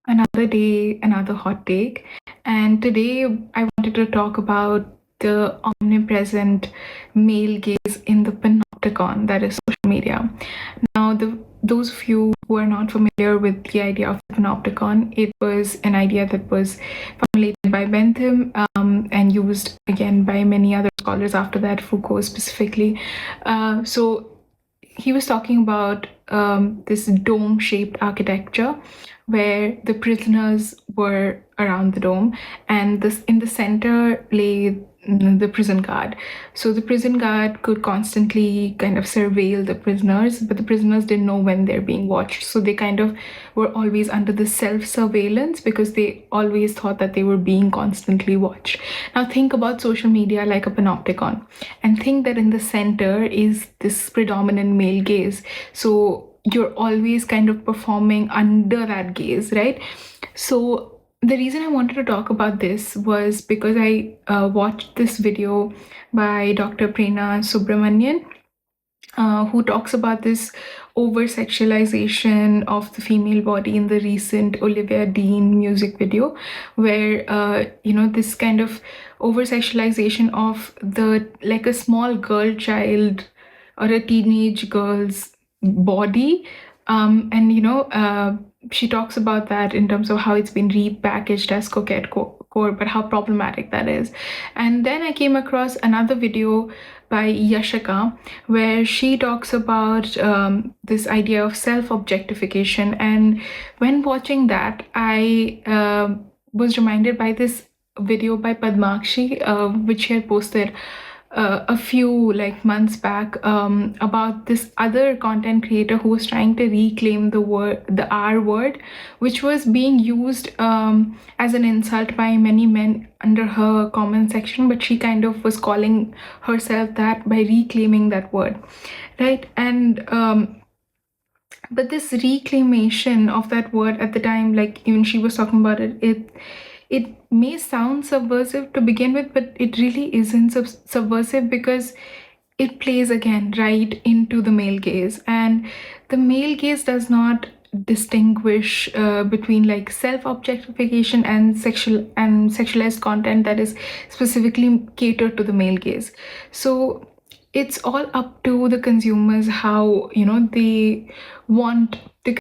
Another day, another hot take. And today I wanted to talk about the omnipresent male gaze in the panopticon, that is social media. Now, those of you who are not familiar with the idea of the panopticon, it was an idea that was formulated by Bentham and used again by many other scholars after that, Foucault specifically. So he was talking about this dome shaped architecture where the prisoners were around the dome, and this in the center lay the prison guard. So the prison guard could constantly kind of surveil the prisoners, but the prisoners didn't know when they're being watched. So they kind of were always under the self surveillance because they always thought that they were being constantly watched. Now think about social media like a panopticon, and think that in the center is this predominant male gaze. So you're always kind of performing under that gaze, right? So the reason I wanted to talk about this was because I watched this video by Dr. Prerna Subramanian, who talks about this over sexualization of the female body in the recent Olivia Dean music video, where this kind of over sexualization of the like a small girl child or a teenage girl's body, she talks about that in terms of how it's been repackaged as coquette core, but how problematic that is. And then I came across another video by Yashika, where she talks about this idea of self objectification. And when watching that, I was reminded by this video by Padmakshi, which she had posted a few like months back, about this other content creator who was trying to reclaim the R word, which was being used as an insult by many men under her comment section, but she kind of was calling herself that by reclaiming that word, right? And but this reclamation of that word at the time, like even she was talking about it may sound subversive to begin with, but it really isn't subversive, because it plays again right into the male gaze. And the male gaze does not distinguish between like self-objectification and sexualized content that is specifically catered to the male gaze. So it's all up to the consumers how they want the